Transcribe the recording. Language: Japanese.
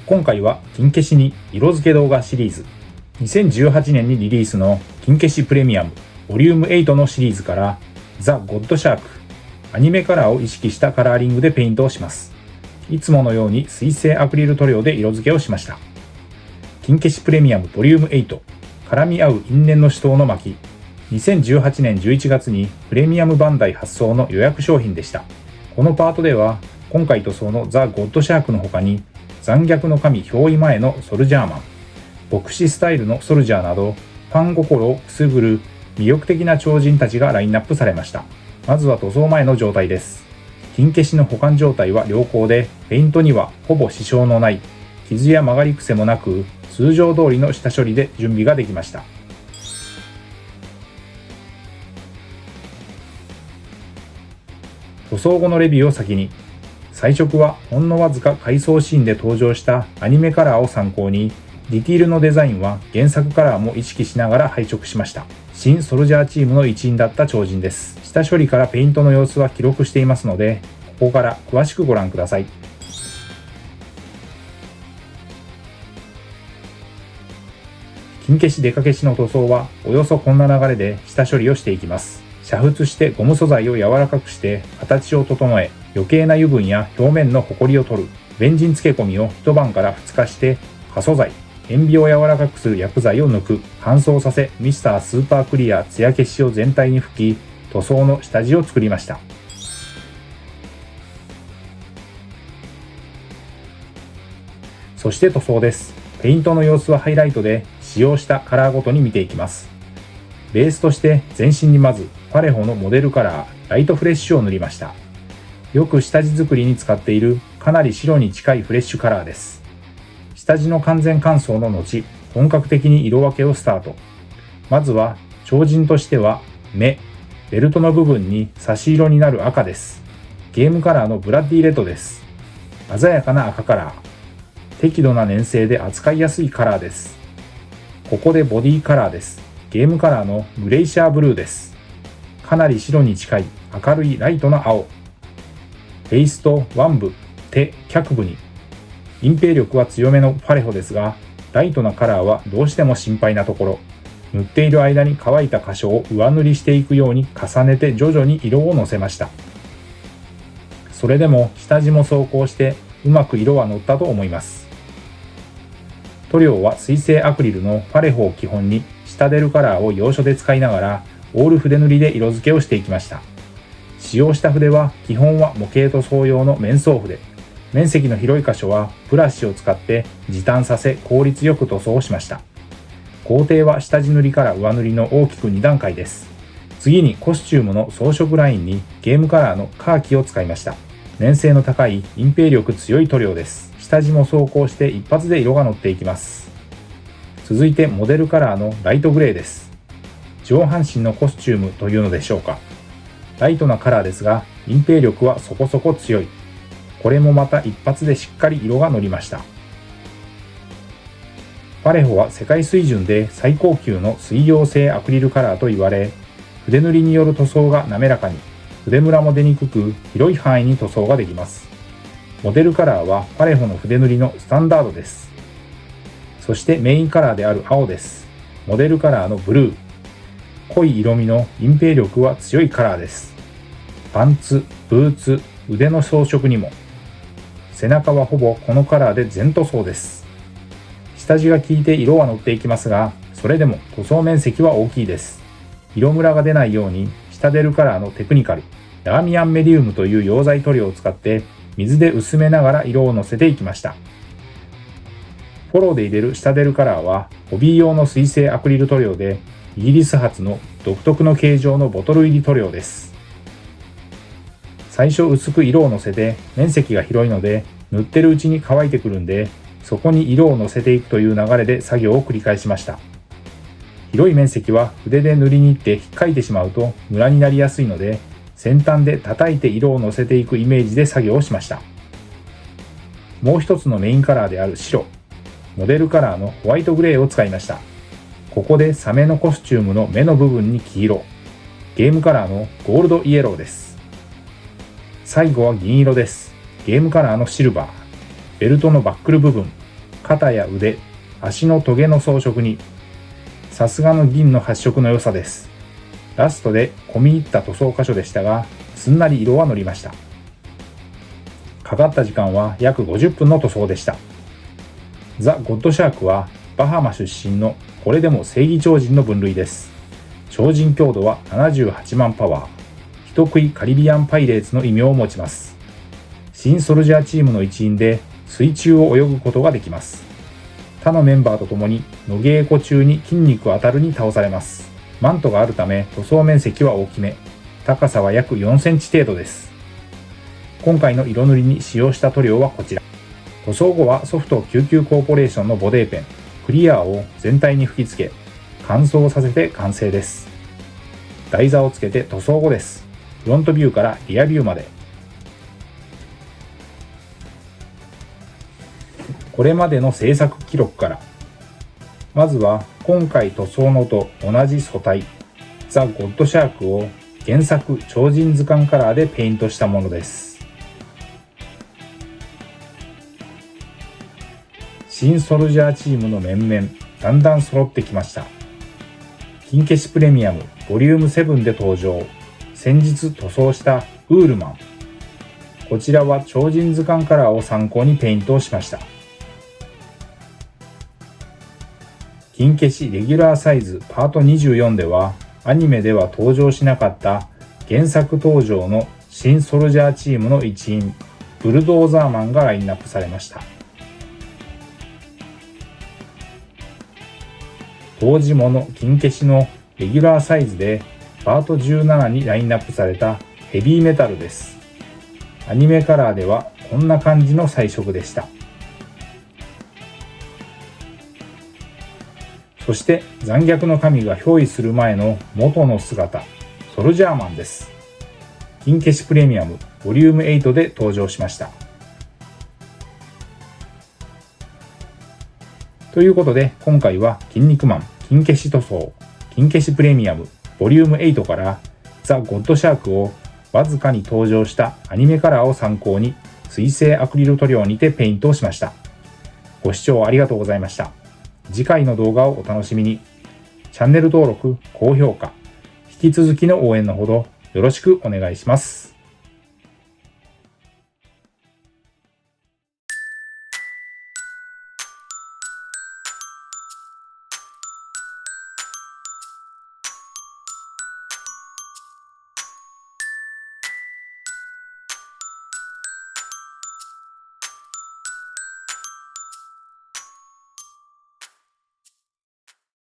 今回は金消しに色付け動画シリーズ、2018年にリリースの金消しプレミアムボリューム8のシリーズからザ・ゴッドシャークアニメカラーを意識したカラーリングでペイントをします。いつものように水性アクリル塗料で色付けをしました。金消しプレミアムボリューム8絡み合う因縁の死闘の巻、2018年11月にプレミアムバンダイ発送の予約商品でした。このパートでは今回塗装のザ・ゴッドシャークの他に残虐の神憑依前のソルジャーマン、牧師スタイルのソルジャーなどファン心をくすぐる魅力的な超人たちがラインナップされました。まずは塗装前の状態です。金消しの保管状態は良好で、ペイントにはほぼ支障のない、傷や曲がり癖もなく、通常通りの下処理で準備ができました。塗装後のレビューを先に。彩色はほんのわずか回想シーンで登場したアニメカラーを参考に、ディティールのデザインは原作カラーも意識しながら配色しました。新ソルジャーチームの一員だった超人です。下処理からペイントの様子は記録していますので、ここから詳しくご覧ください。金消しデカ消しの塗装はおよそこんな流れで下処理をしていきます。煮沸してゴム素材を柔らかくして形を整え、余計な油分や表面のホコリを取る。ベンジン漬け込みを一晩から2日して、可素材、塩ビを柔らかくする薬剤を抜く。乾燥させ、ミスタースーパークリア艶消しを全体に吹き、塗装の下地を作りました。そして塗装です。ペイントの様子はハイライトで使用したカラーごとに見ていきます。ベースとして全身にまずパレホのモデルカラーライトフレッシュを塗りました。よく下地作りに使っているかなり白に近いフレッシュカラーです。下地の完全乾燥の後、本格的に色分けをスタート。まずは超人としては目、ベルトの部分に差し色になる赤です。ゲームカラーのブラッディレッドです。鮮やかな赤カラー。適度な粘性で扱いやすいカラーです。ここでボディカラーです。ゲームカラーのグレイシャーブルーです。かなり白に近い明るいライトな青。フェイスと腕部、手、脚部に。隠蔽力は強めのパレホですが、ライトなカラーはどうしても心配なところ。塗っている間に乾いた箇所を上塗りしていくように重ねて徐々に色をのせました。それでも下地も走行してうまく色は乗ったと思います。塗料は水性アクリルのパレホを基本に下出るカラーを要所で使いながらオール筆塗りで色付けをしていきました。使用した筆は基本は模型塗装用の面相筆。面積の広い箇所はブラシを使って時短させ効率よく塗装しました。工程は下地塗りから上塗りの大きく2段階です。次にコスチュームの装飾ラインにゲームカラーのカーキを使いました。粘性の高い隠蔽力強い塗料です。下地も走行して一発で色が乗っていきます。続いてモデルカラーのライトグレーです。上半身のコスチュームというのでしょうか。ライトなカラーですが隠蔽力はそこそこ強い。これもまた一発でしっかり色が乗りました。パレホは世界水準で最高級の水溶性アクリルカラーと言われ、筆塗りによる塗装が滑らかに、筆ムラも出にくく広い範囲に塗装ができます。モデルカラーはパレホの筆塗りのスタンダードです。そしてメインカラーである青です。モデルカラーのブルー。濃い色味の隠蔽力は強いカラーです。パンツ、ブーツ、腕の装飾にも。背中はほぼこのカラーで全塗装です。下地が効いて色は乗っていきますが、それでも塗装面積は大きいです。色ムラが出ないように下出るカラーのテクニカル、ダーミアンメディウムという溶剤塗料を使って水で薄めながら色をのせていきました。フォローで入れる下出るカラーはホビー用の水性アクリル塗料でイギリス発の独特の形状のボトル入り塗料です。最初薄く色をのせて面積が広いので塗ってるうちに乾いてくるんで、そこに色をのせていくという流れで作業を繰り返しました。広い面積は筆で塗りに行って引っかいてしまうとムラになりやすいので、先端で叩いて色をのせていくイメージで作業をしました。もう一つのメインカラーである白、モデルカラーのホワイトグレーを使いました。ここでサメのコスチュームの目の部分に黄色、ゲームカラーのゴールドイエローです。最後は銀色です。ゲームカラーのシルバー、ベルトのバックル部分、肩や腕、足のトゲの装飾に、さすがの銀の発色の良さです。ラストで込み入った塗装箇所でしたが、すんなり色は乗りました。かかった時間は約50分の塗装でした。ザ・ゴッドシャークはバハマ出身のこれでも正義超人の分類です。超人強度は78万パワー。人食いカリビアンパイレーツの異名を持ちます。新ソルジャーチームの一員で水中を泳ぐことができます。他のメンバーと共に野稽古中に筋肉当たるに倒されます。マントがあるため塗装面積は大きめ、高さは約4センチ程度です。今回の色塗りに使用した塗料はこちら。塗装後はソフト救急コーポレーションのボデーペン、クリアーを全体に吹き付け、乾燥させて完成です。台座をつけて塗装後です。フロントビューからリアビューまで。これまでの制作記録から。まずは今回塗装のと同じ素体、ザ・ゴッドシャークを原作超人図鑑カラーでペイントしたものです。新ソルジャーチームの面々、だんだん揃ってきました。金消しプレミアムボリューム7で登場。先日塗装したウールマン。こちらは超人図鑑カラーを参考にペイントをしました。金消しレギュラーサイズパート24ではアニメでは登場しなかった原作登場の新ソルジャーチームの一員ブルドーザーマンがラインナップされました。当時もの金消しのレギュラーサイズでパート17にラインナップされたヘビーメタルです。アニメカラーではこんな感じの彩色でした。そして残虐の神が憑依する前の元の姿、ソルジャーマンです。金消しプレミアムボリューム8で登場しました。ということで今回は筋肉マン金消し塗装金消しプレミアムボリューム8からザ・ゴッドシャークをわずかに登場したアニメカラーを参考に水性アクリル塗料にてペイントをしました。ご視聴ありがとうございました。次回の動画をお楽しみに。チャンネル登録、高評価、引き続きの応援のほどよろしくお願いします。